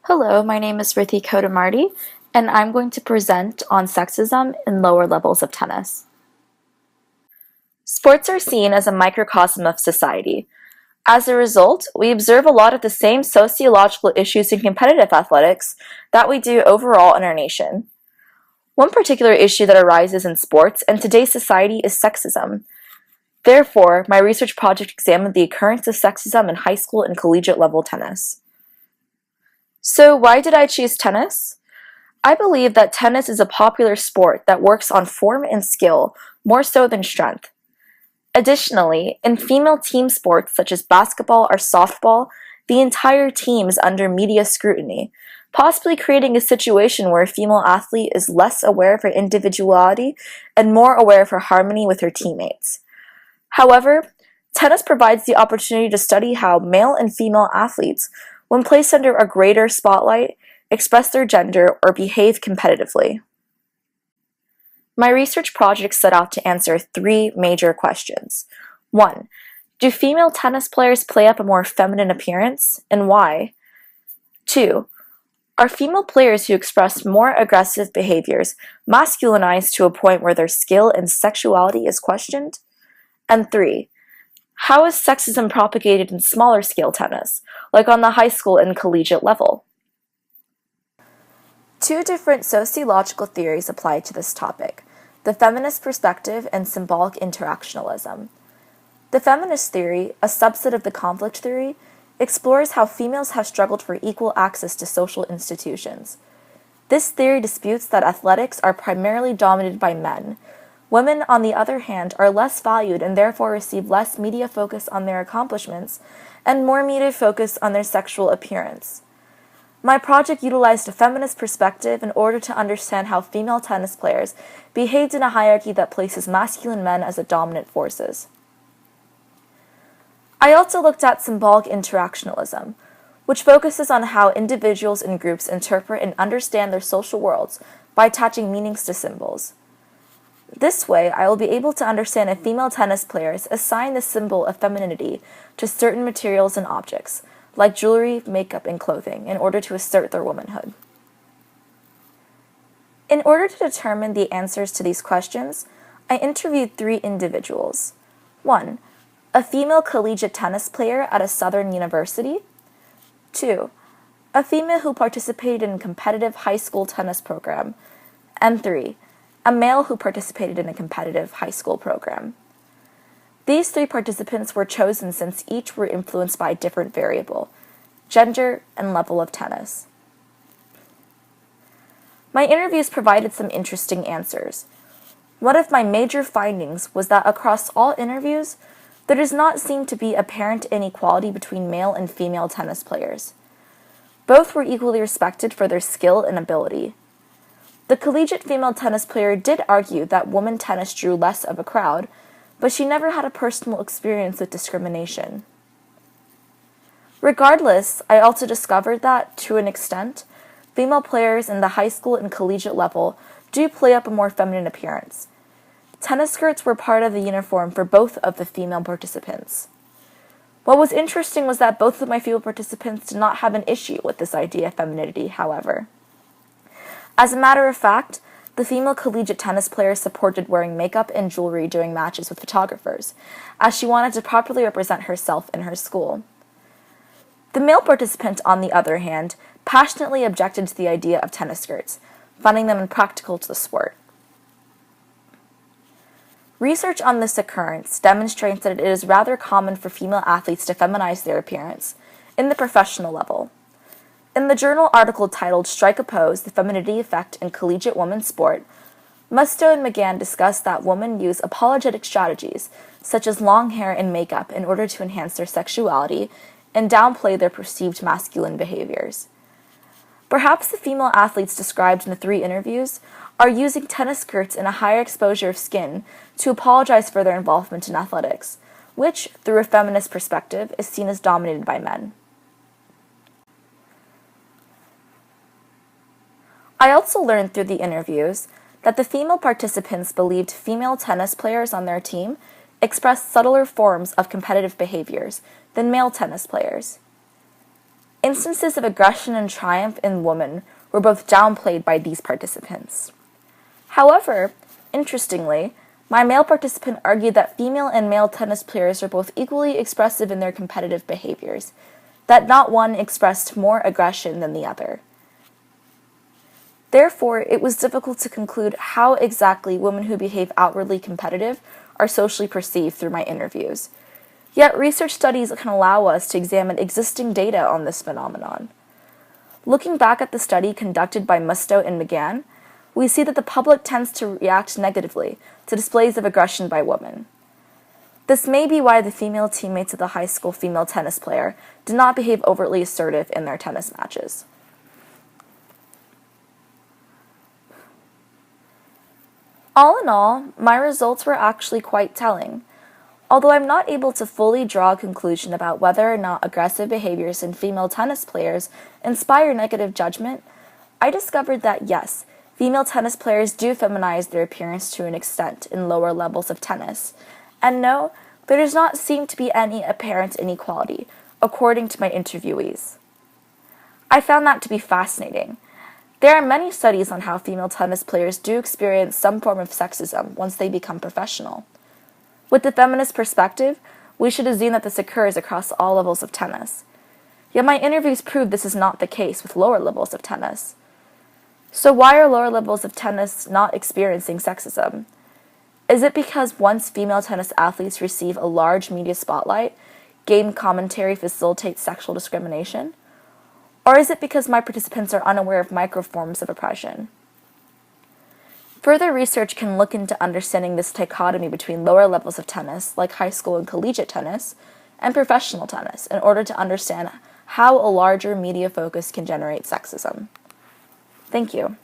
Hello, my name is Rithi Kodamarti, and I'm going to present on sexism in lower levels of tennis. Sports are seen as a microcosm of society. As a result, we observe a lot of the same sociological issues in competitive athletics that we do overall in our nation. One particular issue that arises in sports and today's society is sexism. Therefore, my research project examined the occurrence of sexism in high school and collegiate level tennis. So why did I choose tennis? I believe that tennis is a popular sport that works on form and skill more so than strength. Additionally, in female team sports such as basketball or softball, the entire team is under media scrutiny, possibly creating a situation where a female athlete is less aware of her individuality and more aware of her harmony with her teammates. However, tennis provides the opportunity to study how male and female athletes, when placed under a greater spotlight, express their gender, or behave competitively. My research project set out to answer three major questions. 1. Do female tennis players play up a more feminine appearance, and why? 2. Are female players who express more aggressive behaviors masculinized to a point where their skill and sexuality is questioned? And 3. How is sexism propagated in smaller scale tennis, like on the high school and collegiate level? Two different sociological theories apply to this topic: the feminist perspective and symbolic interactionalism. The feminist theory, a subset of the conflict theory, explores how females have struggled for equal access to social institutions. This theory disputes that athletics are primarily dominated by men. Women, on the other hand, are less valued and therefore receive less media focus on their accomplishments and more media focus on their sexual appearance. My project utilized a feminist perspective in order to understand how female tennis players behaved in a hierarchy that places masculine men as the dominant forces. I also looked at symbolic interactionalism, which focuses on how individuals and groups interpret and understand their social worlds by attaching meanings to symbols. This way, I will be able to understand if female tennis players assign the symbol of femininity to certain materials and objects, like jewelry, makeup, and clothing, in order to assert their womanhood. In order to determine the answers to these questions, I interviewed three individuals. 1. A female collegiate tennis player at a southern university. 2. A female who participated in a competitive high school tennis program. And 3. A male who participated in a competitive high school program. These three participants were chosen since each were influenced by a different variable: gender and level of tennis. My interviews provided some interesting answers. One of my major findings was that across all interviews, there does not seem to be apparent inequality between male and female tennis players. Both were equally respected for their skill and ability. The collegiate female tennis player did argue that women tennis drew less of a crowd, but she never had a personal experience with discrimination. Regardless, I also discovered that, to an extent, female players in the high school and collegiate level do play up a more feminine appearance. Tennis skirts were part of the uniform for both of the female participants. What was interesting was that both of my female participants did not have an issue with this idea of femininity, however. As a matter of fact, the female collegiate tennis player supported wearing makeup and jewelry during matches with photographers, as she wanted to properly represent herself in her school. The male participant, on the other hand, passionately objected to the idea of tennis skirts, finding them impractical to the sport. Research on this occurrence demonstrates that it is rather common for female athletes to feminize their appearance in the professional level. In the journal article titled "Strike a Pose: The Femininity Effect in Collegiate Women's Sport," Musto and McGann discussed that women use apologetic strategies, such as long hair and makeup, in order to enhance their sexuality and downplay their perceived masculine behaviors. Perhaps the female athletes described in the three interviews are using tennis skirts and a higher exposure of skin to apologize for their involvement in athletics, which, through a feminist perspective, is seen as dominated by men. I also learned through the interviews that the female participants believed female tennis players on their team expressed subtler forms of competitive behaviors than male tennis players. Instances of aggression and triumph in women were both downplayed by these participants. However, interestingly, my male participant argued that female and male tennis players are both equally expressive in their competitive behaviors, that not one expressed more aggression than the other. Therefore, it was difficult to conclude how exactly women who behave outwardly competitive are socially perceived through my interviews. Yet research studies can allow us to examine existing data on this phenomenon. Looking back at the study conducted by Musto and McGann, we see that the public tends to react negatively to displays of aggression by women. This may be why the female teammates of the high school female tennis player did not behave overtly assertive in their tennis matches. All in all, my results were actually quite telling. Although I'm not able to fully draw a conclusion about whether or not aggressive behaviors in female tennis players inspire negative judgment, I discovered that yes, female tennis players do feminize their appearance to an extent in lower levels of tennis, and no, there does not seem to be any apparent inequality, according to my interviewees. I found that to be fascinating. There are many studies on how female tennis players do experience some form of sexism once they become professional. With the feminist perspective, we should assume that this occurs across all levels of tennis. Yet my interviews prove this is not the case with lower levels of tennis. So why are lower levels of tennis not experiencing sexism? Is it because once female tennis athletes receive a large media spotlight, game commentary facilitates sexual discrimination? Or is it because my participants are unaware of microforms of oppression? Further research can look into understanding this dichotomy between lower levels of tennis, like high school and collegiate tennis, and professional tennis, in order to understand how a larger media focus can generate sexism. Thank you.